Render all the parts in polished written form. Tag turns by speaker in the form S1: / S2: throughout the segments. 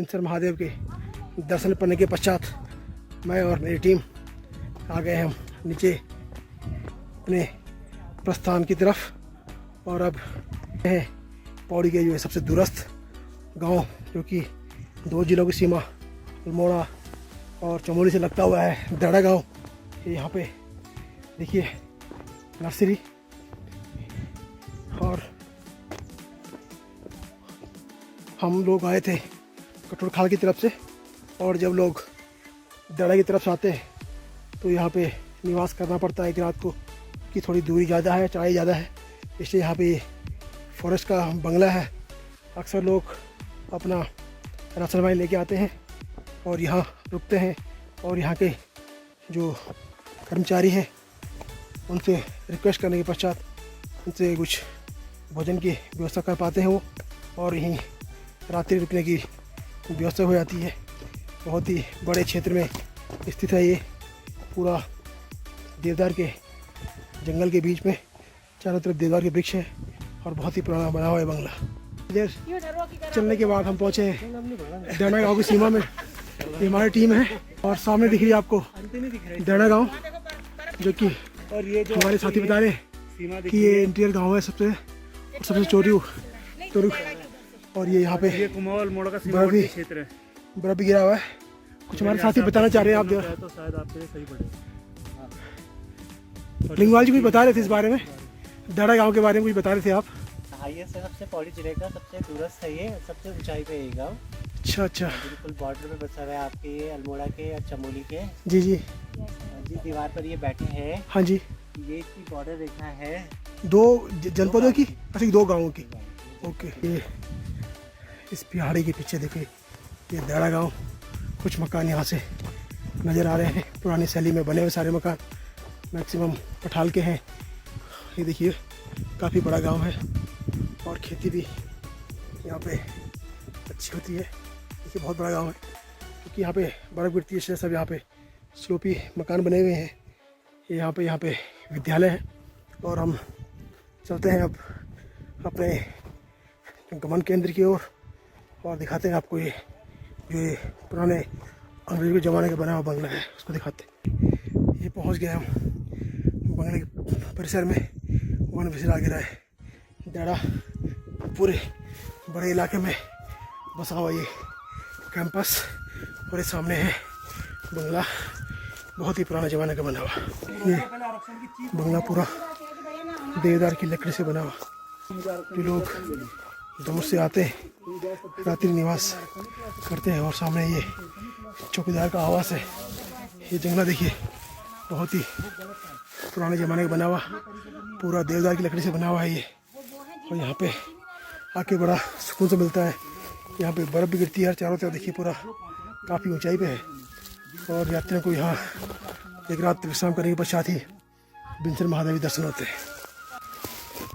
S1: बिंसर महादेव के दर्शन करने के पश्चात मैं और मेरी टीम आ गए हम नीचे अपने प्रस्थान की तरफ। और अब है पौड़ी के जो है सबसे दूरस्थ गांव, जो कि 2 जिलों की सीमा अल्मोड़ा और चमोली से लगता हुआ है, दड़ा गांव। यहाँ पे देखिए नर्सरी, और हम लोग आए थे कटोरखाल की तरफ से, और जब लोग दड़ा की तरफ से आते हैं तो यहाँ पे निवास करना पड़ता है एक रात को, कि थोड़ी दूरी ज़्यादा है, चढ़ाई ज़्यादा है, इसलिए यहाँ पे फॉरेस्ट का बंगला है। अक्सर लोग अपना राशन पानी लेके आते हैं और यहाँ रुकते हैं, और यहाँ के जो कर्मचारी हैं उनसे रिक्वेस्ट करने के पश्चात उनसे कुछ भोजन की व्यवस्था कर पाते हैं वो, और यहीं रात्रि रुकने की व्यवस्था हो जाती है। बहुत ही बड़े क्षेत्र में स्थित है ये, पूरा देवदार के जंगल के बीच में, चारों तरफ देवदार के वृक्ष है, और बहुत ही पुराना बना हुआ है बंगला। इधर चलने के बाद हम पहुँचे दड़ा गाँव की सीमा में। ये हमारी टीम है, और सामने दिख रही है आपको दड़ा गाँव, जो कि हमारे साथी बता रहे हैं कि ये इंटीरियर गाँव है सबसे चोरी। और ये यहाँ पे बर्फ भी गिरा हुआ है। कुछ हमारे साथी बताना चाह रहे हैं आप तो शायद आपके सही पड़े। लिंगवाल जी कुछ बता रहे थे इस बारे में, दड़ा गांव के बारे में कुछ बता रहे थे आप।
S2: हाईएस्ट है, सबसे पौड़ी जिले का सबसे दूरस्थ है, ये सबसे ऊंचाई पे है गाँव।
S1: अच्छा
S2: बिल्कुल बॉर्डर पे बसा हुआ है आपके, ये अल्मोड़ा के और चमोली के।
S1: जी जी
S2: जी, दीवार पर ये बैठे हैं।
S1: हाँ जी,
S2: ये इसकी बॉर्डर रेखा है
S1: 2 जनपदों की, अच्छा 2 गाँवों की। ओके, ये इस पहाड़ी के पीछे देखिए ये दड़ा गांव। कुछ मकान यहाँ से नज़र आ रहे हैं, पुरानी शैली में बने हुए सारे मकान, मैक्सिमम पठाल के हैं। ये देखिए काफ़ी बड़ा गांव है, और खेती भी यहाँ पे अच्छी होती है। देखिए बहुत बड़ा गांव है, क्योंकि यहाँ पे बर्फ़ गिरती है, इसलिए सब यहाँ पे स्लोपी मकान बने हुए हैं। यहाँ पे विद्यालय है, और हम चलते हैं अब अपने गमन केंद्र की ओर, और दिखाते हैं आपको ये पुराने अंग्रेज़ों के ज़माने का बना हुआ बंगला है, उसको दिखाते हैं। ये पहुंच गए हम बंगले के परिसर में। वन विषय आगे रहा है दड़ा, पूरे बड़े इलाके में बसा हुआ ये कैंपस, और ये सामने है बंगला, बहुत ही पुराना ज़माने का बना हुआ। ये बंगला पूरा देवदार की लकड़ी से बना हुआ। जो लोग दूर से आते हैं रात्रि निवास करते हैं, और सामने ये चौकीदार का आवास है। ये जंगला देखिए बहुत ही पुराने ज़माने का बना हुआ, पूरा देवदार की लकड़ी से बना हुआ है ये। और यहाँ पे आके बड़ा सुकून से मिलता है। यहाँ पे बर्फ़ भी गिरती है चारों तरफ, देखिए पूरा काफ़ी ऊंचाई पे है, और यात्रियों को यहाँ एक रात विश्राम करने के पश्चात ही बिंसर महादेव दर्शन होते हैं।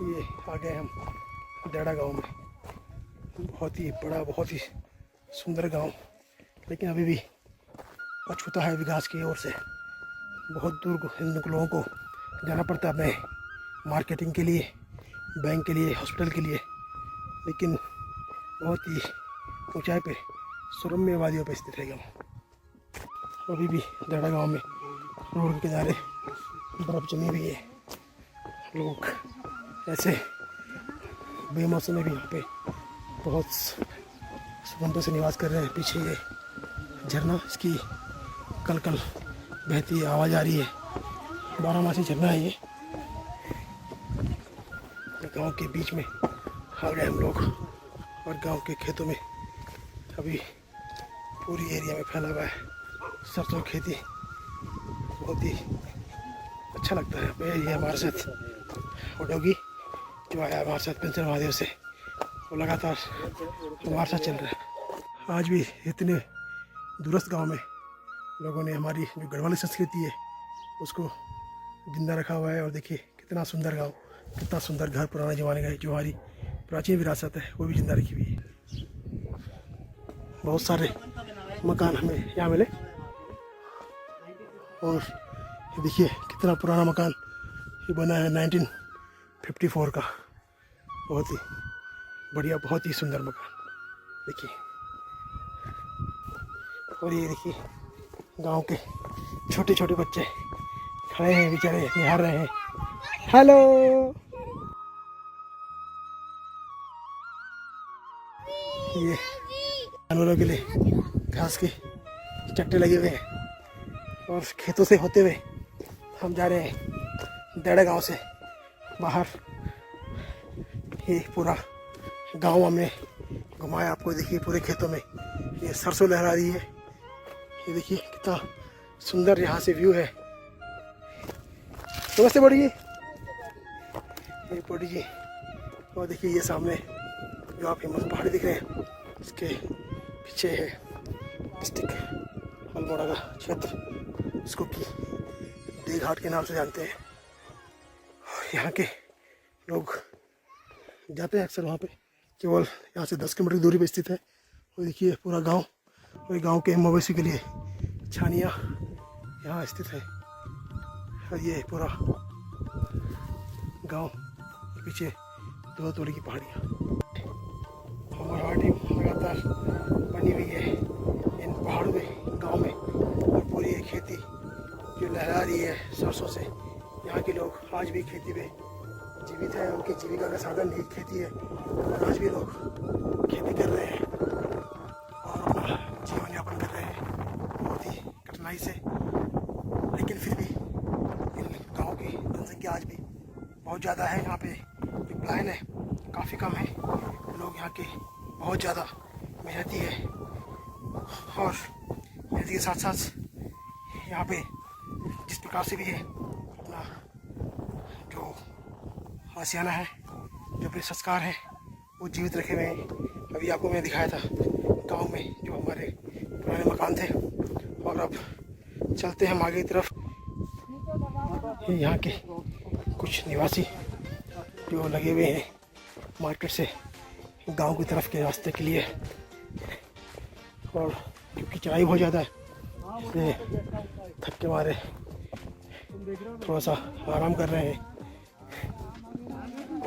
S1: ये आ गए हम दड़ा गाँव में। बहुत ही बड़ा, बहुत ही सुंदर गांव, लेकिन अभी भी अछूता है विकास की ओर से। बहुत दूर को इन लोगों को जाना पड़ता है अपने मार्केटिंग के लिए, बैंक के लिए, हॉस्पिटल के लिए, लेकिन बहुत ही ऊंचाई पे सुरम्य वादियों पर स्थित है गाँव। अभी भी दड़ा गाँव में रोड के किनारे बर्फ़ जमी हुई है। लोग ऐसे बेमौसम में भी यहाँ पे बहुत सुगमता से निवास कर रहे हैं। पीछे ये झरना, इसकी कल कल बहती आवाज़ आ रही है, 12मासी झरना है ये। गांव के बीच में आ गए हम लोग, और गांव के खेतों में अभी पूरी एरिया में फैला हुआ है सरसों खेती। बहुत ही अच्छा लगता है। ये हमारे साथ डॉगी जो आया हमारे साथ बिंसर महादेव से, वो लगातार हमारे साथ चल रहा है। आज भी इतने दूरस्थ गांव में लोगों ने हमारी जो गढ़वाली संस्कृति है उसको जिंदा रखा हुआ है। और देखिए कितना सुंदर गांव, कितना सुंदर घर, पुराने ज़माने का है, जो हमारी प्राचीन विरासत है वो भी जिंदा रखी हुई है। बहुत सारे मकान हमें यहाँ मिले, और देखिए कितना पुराना मकान ये बना है 1954 का। बहुत ही बढ़िया, बहुत ही सुंदर मकान देखिए। और ये देखिए गांव के छोटे छोटे बच्चे खड़े हैं बेचारे, निहार रहे हैं। हेलो, ये जानवरों के लिए घास के चट्टे लगे हुए हैं और खेतों से होते हुए हम जा रहे हैं देड़ा गांव से बाहर। ये पूरा गांव हमने घुमाया आपको। देखिए पूरे खेतों में ये सरसों लहरा रही है। ये देखिए कितना सुंदर यहाँ से व्यू है। नमस्ते बड़ी जी। ये बड़ी जी, और देखिए ये सामने जो आप हिम्मत पहाड़ी दिख रहे हैं, इसके पीछे है डिस्ट्रिक्ट अल्मोड़ा का क्षेत्र, इसको कि देघाट के नाम से जानते हैं। और यहाँ के लोग जाते हैं अक्सर वहाँ पे, केवल यहाँ से 10 किलोमीटर की दूरी पे स्थित है। और देखिए पूरा गांव, और गांव के मवेशी के लिए छानियाँ यहाँ स्थित है। और ये पूरा गांव, पीछे 2 तोड़ी की पहाड़ियाँ। हमारी टीम लगातार बनी हुई है इन पहाड़ों में, गांव में, और पूरी ये खेती जो लहरा रही है सरसों से। यहाँ के लोग आज भी खेती में जीवित है, उनकी जीविका का साधन ही खेती है। और आज भी लोग खेती कर रहे हैं और अपना जीवन यापन कर रहे हैं बहुत ही कठिनाई से। लेकिन फिर भी इन गाँव की जनसंख्या आज भी बहुत ज़्यादा है। यहाँ पे जो पलायन है काफ़ी कम है। लोग यहाँ के बहुत ज़्यादा मेहनती है, और मेहनती के साथ साथ यहाँ पे जिस प्रकार से भी है अपना जो आशियाना है, जो अपने संस्कार है, वो जीवित रखे हुए हैं। अभी आपको मैंने दिखाया था गांव में जो हमारे पुराने मकान थे। और अब चलते हैं हम आगे की तरफ। यहाँ के कुछ निवासी जो लगे हुए हैं मार्केट से गांव की तरफ के रास्ते के लिए, और क्योंकि चढ़ाई बहुत ज़्यादा है इसलिए थक के मारे थोड़ा सा आराम कर रहे हैं।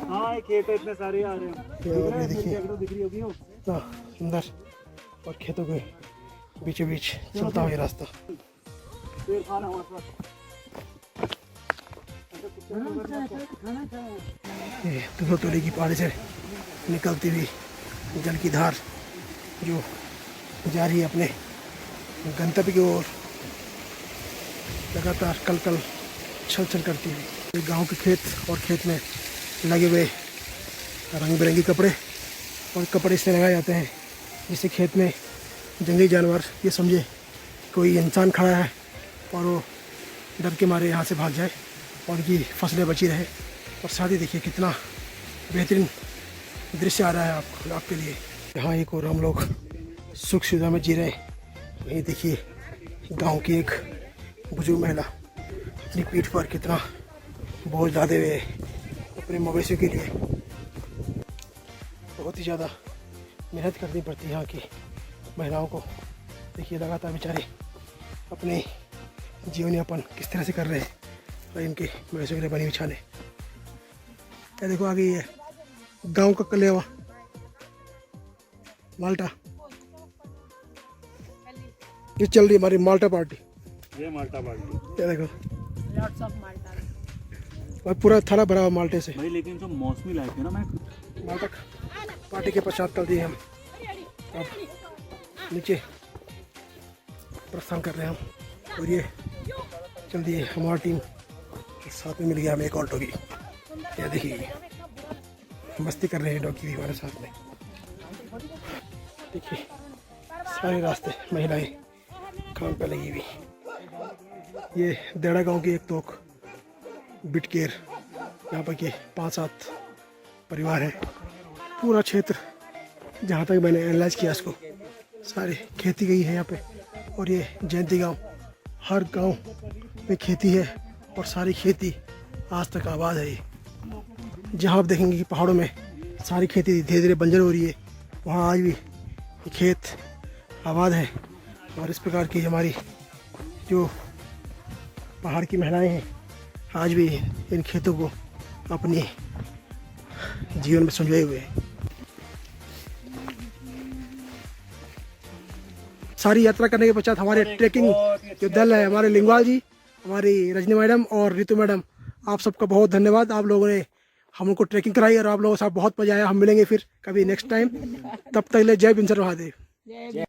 S2: हाँ, खेत इतने सारे आ रहे हैं।
S1: और ये देखिए इतना सुंदर, और खेतों के बीचों बीच चलता हुआ रास्ता। ये 2 तोड़ी की पहाड़ी से निकलती हुई जल की धार जो जा रही है अपने गंतव्य की ओर, लगातार कल कल छल छल करती हुई। ये गांव के खेत, और खेत में लगे हुए रंग बिरंगी कपड़े, और कपड़े इसलिए लगाए जाते हैं जिससे खेत में जंगली जानवर ये समझे कोई इंसान खड़ा है और वो डर के मारे यहाँ से भाग जाए और उनकी फसलें बची रहे। और साथ ही देखिए कितना बेहतरीन दृश्य आ रहा है आपके लिए। यहाँ एक और हम लोग सुख सुविधा में जी रहे हैं। वहीं देखिए गांव की एक बुजुर्ग महिला अपनी पीठ पर कितना बोझ लादे हुए अपने मवेशियों के लिए। बहुत ही ज़्यादा मेहनत करनी पड़ती है यहाँ की महिलाओं को। देखिए लगातार बेचारे अपने जीवन यापन किस तरह से कर रहे हैं, और इनके मवेशियों के लिए बनी हुई छाले। क्या देखो आगे ये गांव का कलेवा माल्टा, ये चल रही हमारी माल्टा पार्टी।
S2: ये माल्टा पार्टी,
S1: क्या देखो और पूरा थाला भरा हुआ माल्टे से
S2: भाई। लेकिन जो मौसमी लाइफ है ना, मैं
S1: माल्टा पार्टी के पश्चात कर दिए हम। अब नीचे प्रस्थान कर रहे हैं हम, और ये चल दिए हमारी टीम के साथ में। मिल गया हमें एक और डॉगी। ये देखिए मस्ती कर रहे हैं डॉगी भी हमारे साथ में। देखिए सारे रास्ते महिलाएं काम पे लगी हुई। ये देड़ा गांव की एक तोक बिटकेर, यहाँ पर के 5-7 परिवार हैं। पूरा क्षेत्र जहाँ तक मैंने एनालाइज किया इसको, सारी खेती गई है यहाँ पे। और ये जयंती गांव, हर गांव में खेती है और सारी खेती आज तक आबाद है। ये जहाँ आप देखेंगे कि पहाड़ों में सारी खेती धीरे धीरे बंजर हो रही है, वहाँ आज भी खेत आबाद है। और इस प्रकार की हमारी जो पहाड़ की महिलाएं हैं आज भी इन खेतों को अपनी जीवन में संजोए हुए हैं। सारी यात्रा करने के पश्चात हमारे ट्रेकिंग जो दल है, हमारे लिंगवाल जी, हमारी रजनी मैडम और रितु मैडम, आप सबका बहुत धन्यवाद। आप लोगों ने हमको ट्रेकिंग कराई और आप लोगों के साथ बहुत मजा आया। हम मिलेंगे फिर कभी नेक्स्ट टाइम, तब तक ले जय भीमसेन महादेव।